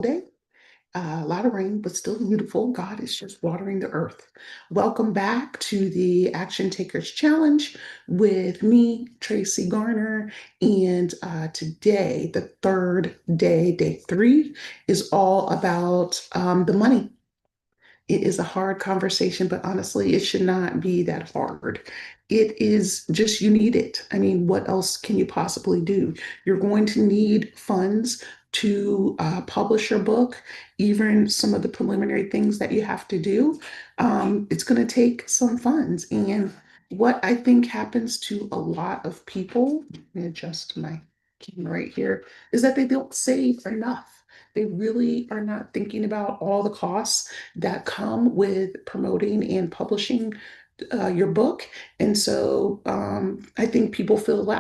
day. A lot of rain, but still beautiful. God is just watering the earth. Welcome back to the Action Takers Challenge with me, Tracy Garner. And today, the third day, day three, is all about the money. It is a hard conversation, but honestly, it should not be that hard. It is just you need it. I mean, what else can you possibly do? You're going to need funds to publish your book, even some of the preliminary things that you have to do. It's going to take some funds. And what I think happens to a lot of people, let me adjust my camera right here, is that they don't save enough. They really are not thinking about all the costs that come with promoting and publishing your book. And so I think people fizzle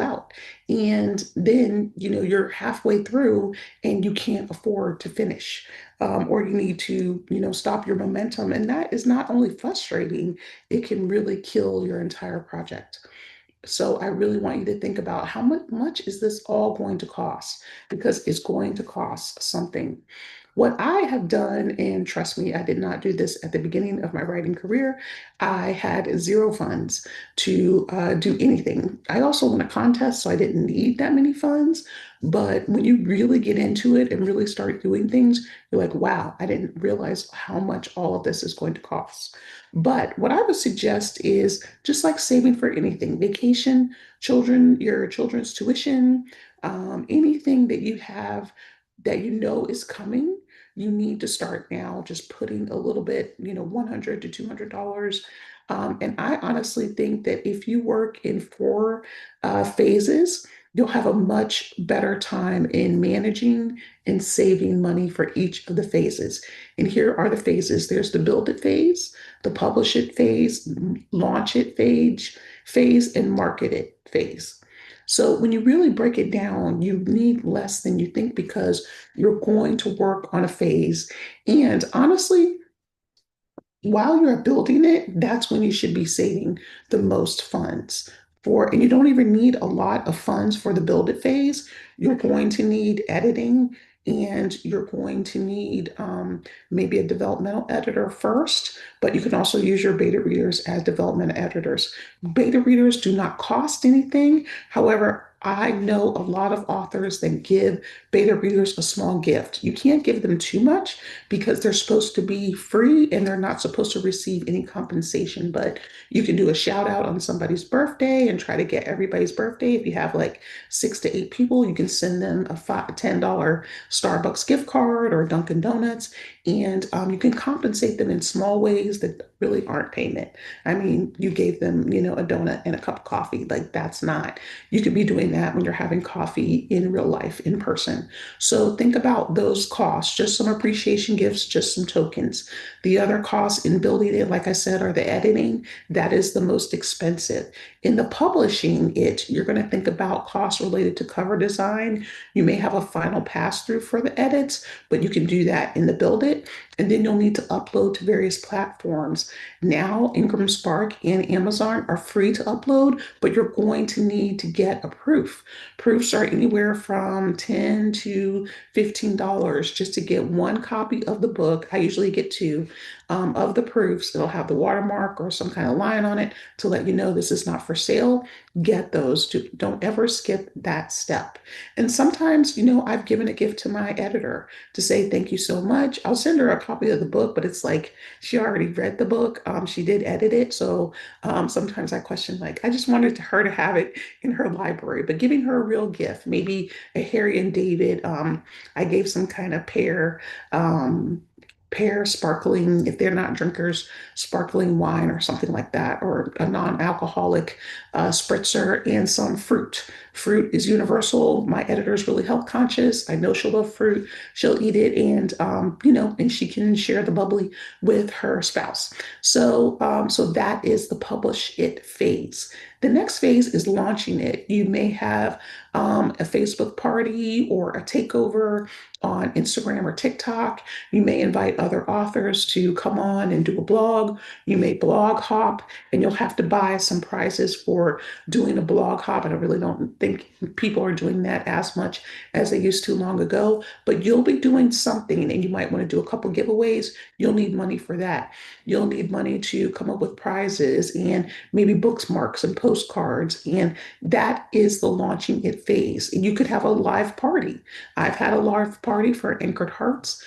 out. And then, you're halfway through and you can't afford to finish. Or you need to, stop your momentum. And that is not only frustrating, it can really kill your entire project. So I really want you to think about how much is this all going to cost? Because it's going to cost something. What I have done, and trust me, I did not do this at the beginning of my writing career. I had zero funds to do anything. I also won a contest, so I didn't need that many funds. But when you really get into it and really start doing things, you're like, wow, I didn't realize how much all of this is going to cost. But what I would suggest is just like saving for anything, vacation, children, your children's tuition, anything that you have that you know is coming, you need to start now just putting a little bit, $100 to $200. And I honestly think that if you work in four phases, you'll have a much better time in managing and saving money for each of the phases. And here are the phases. There's the build it phase, the publish it phase, launch it phase, and market it phase. So when you really break it down, you need less than you think because you're going to work on a phase. And honestly, while you're building it, that's when you should be saving the most funds for, and you don't even need a lot of funds for the build it phase. You're going to need editing and you're going to need maybe a developmental editor first, but you can also use your beta readers as development editors. Beta readers do not cost anything. However, I know a lot of authors that give beta readers a small gift. You can't give them too much because they're supposed to be free and they're not supposed to receive any compensation. But you can do a shout out on somebody's birthday and try to get everybody's birthday. If you have like 6 to 8 people, you can send them a $10 Starbucks gift card or Dunkin' Donuts, and you can compensate them in small ways that really aren't payment. I mean, you gave them, a donut and a cup of coffee. Like that's not, you could be doing that when you're having coffee in real life, in person. So think about those costs, just some appreciation gifts, just some tokens. The other costs in building it, like I said, are the editing. That is the most expensive. In the publishing it, you're going to think about costs related to cover design. You may have a final pass through for the edits, but you can do that in the build it. And then you'll need to upload to various platforms. Now, Ingram Spark and Amazon are free to upload, but you're going to need to get a proof. Proofs are anywhere from $10 to $15 just to get one copy of the book. I usually get two of the proofs. It'll have the watermark or some kind of line on it to let you know this is not for sale. Get those. Don't ever skip that step. And sometimes, I've given a gift to my editor to say thank you so much. I'll send her a copy of the book, but it's like she already read the book. She did edit it. So sometimes I question, like, I just wanted her to have it in her library, but giving her a real gift, maybe a Harry and David. I gave some kind of pear sparkling, if they're not drinkers, sparkling wine or something like that, or a non-alcoholic spritzer and some fruit. Fruit is universal. My editor is really health conscious. I know she'll love fruit. She'll eat it, and and she can share the bubbly with her spouse. So that is the publish it phase. The next phase is launching it. You may have a Facebook party or a takeover on Instagram or TikTok. You may invite other authors to come on and do a blog. You may blog hop, and you'll have to buy some prizes for doing a blog hop. And I really don't think think people are doing that as much as they used to long ago, but you'll be doing something and you might want to do a couple giveaways. You'll need money for that. You'll need money to come up with prizes and maybe bookmarks and postcards. And that is the launching it phase. And you could have a live party. I've had a live party for Anchored Hearts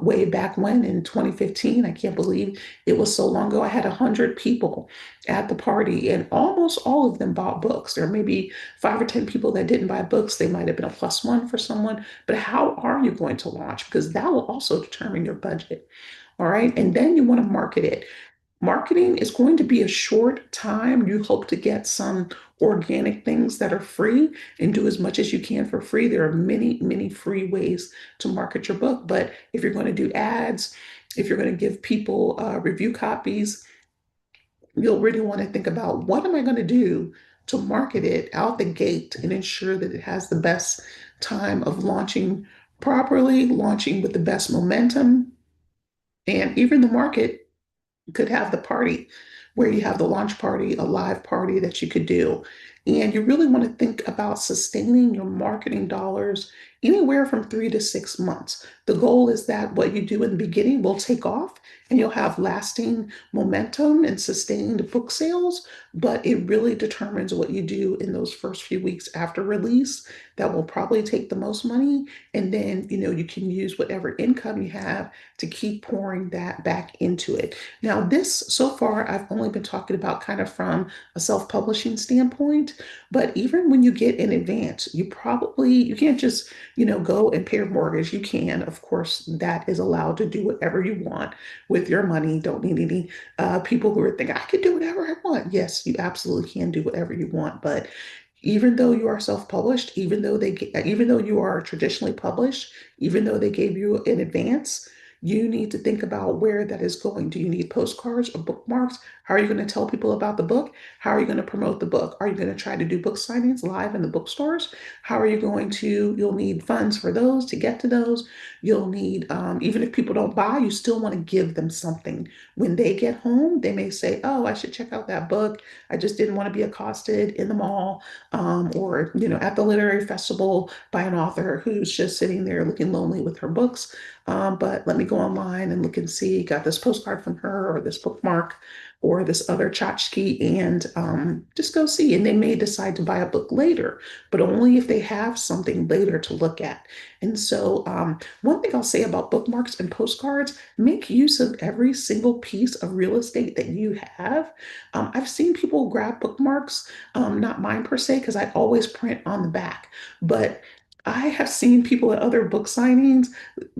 way back when in 2015. I can't believe it was so long ago. I had 100 people at the party, and almost all of them bought books. There may be 5 or 10 people that didn't buy books. They might have been a plus one for someone, but how are you going to launch? Because that will also determine your budget. All right. And then you want to market it. Marketing is going to be a short time. You hope to get some organic things that are free and do as much as you can for free. There are many, many free ways to market your book. But if you're going to do ads, if you're going to give people review copies, you'll really want to think about what am I going to do to market it out the gate and ensure that it has the best time of launching properly, launching with the best momentum, and even the market could have the party where you have the launch party, a live party that you could do. And you really want to think about sustaining your marketing dollars anywhere from 3 to 6 months. The goal is that what you do in the beginning will take off and you'll have lasting momentum and sustained book sales, but it really determines what you do in those first few weeks after release that will probably take the most money. And then, you can use whatever income you have to keep pouring that back into it. Now, this so far, I've only been talking about kind of from a self-publishing standpoint, but even when you get in advance, you can't just, go and pay a mortgage. You can, of course, that is allowed to do whatever you want with your money. Don't need any people who are thinking, I can do whatever I want. Yes, you absolutely can do whatever you want, but even though you are self-published, even though you are traditionally published, even though they gave you in advance, you need to think about where that is going. Do you need postcards or bookmarks? How are you going to tell people about the book? How are you going to promote the book? Are you going to try to do book signings live in the bookstores? How are you going to, you'll need funds for those to get to those. You'll need, even if people don't buy, you still want to give them something. When they get home, they may say, oh, I should check out that book. I just didn't want to be accosted in the mall or, at the literary festival by an author who's just sitting there looking lonely with her books. But let me go online and look and see, got this postcard from her or this bookmark or this other tchotchke and just go see. And they may decide to buy a book later, but only if they have something later to look at. And so one thing I'll say about bookmarks and postcards, make use of every single piece of real estate that you have. I've seen people grab bookmarks, not mine per se, because I always print on the back, but I have seen people at other book signings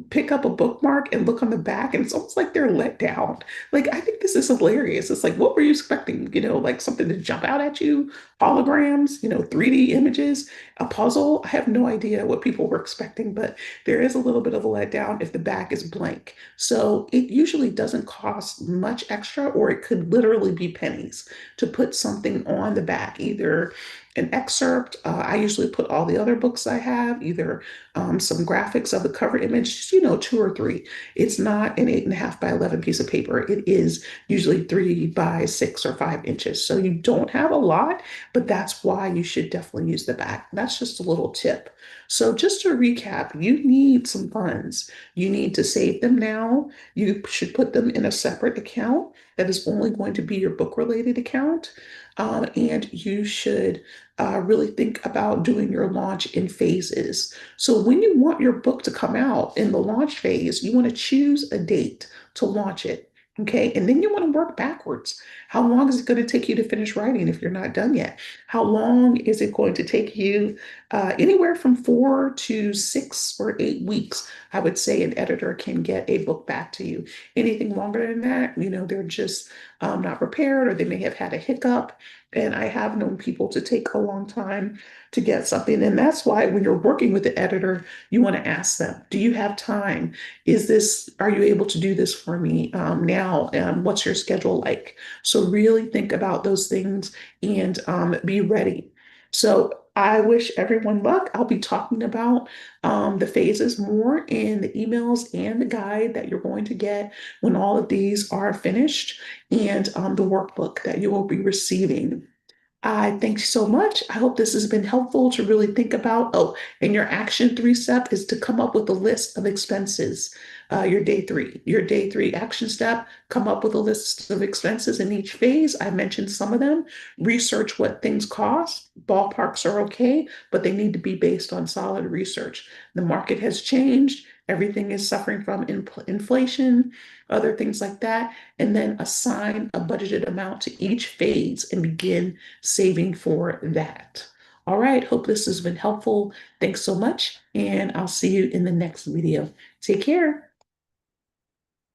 pick up a bookmark and look on the back, and it's almost like they're let down. Like, I think this is hilarious. It's like, what were you expecting? Like something to jump out at you, holograms, 3D images, a puzzle. I have no idea what people were expecting, but there is a little bit of a letdown if the back is blank. So it usually doesn't cost much extra, or it could literally be pennies to put something on the back, either an excerpt. I usually put all the other books I have, either some graphics of the cover image, just, 2 or 3. It's not an 8.5 by 11 piece of paper. It is usually 3 by 6 or 5 inches. So you don't have a lot, but that's why you should definitely use the back. That's just a little tip. So just to recap, you need some funds. You need to save them now. You should put them in a separate account that is only going to be your book related account. And you should really think about doing your launch in phases. So when you want your book to come out in the launch phase, you want to choose a date to launch it. Okay. And then you want to work backwards. How long is it going to take you to finish writing if you're not done yet? How long is it going to take you? Anywhere from 4 to 6 or 8 weeks, I would say an editor can get a book back to you. Anything longer than that, they're just not prepared, or they may have had a hiccup. And I have known people to take a long time to get something. And that's why when you're working with the editor, you want to ask them, do you have time? Are you able to do this for me now? What's your schedule like? So really think about those things and be ready. So I wish everyone luck. I'll be talking about the phases more in the emails and the guide that you're going to get when all of these are finished, and the workbook that you will be receiving. I thank you so much. I hope this has been helpful to really think about. Oh, and your action three step is to come up with a list of expenses. Your day three action step, come up with a list of expenses in each phase. I mentioned some of them. Research what things cost. Ballparks are okay, but they need to be based on solid research. The market has changed. Everything is suffering from inflation, other things like that. And then assign a budgeted amount to each phase and begin saving for that. All right, hope this has been helpful. Thanks so much, and I'll see you in the next video. Take care.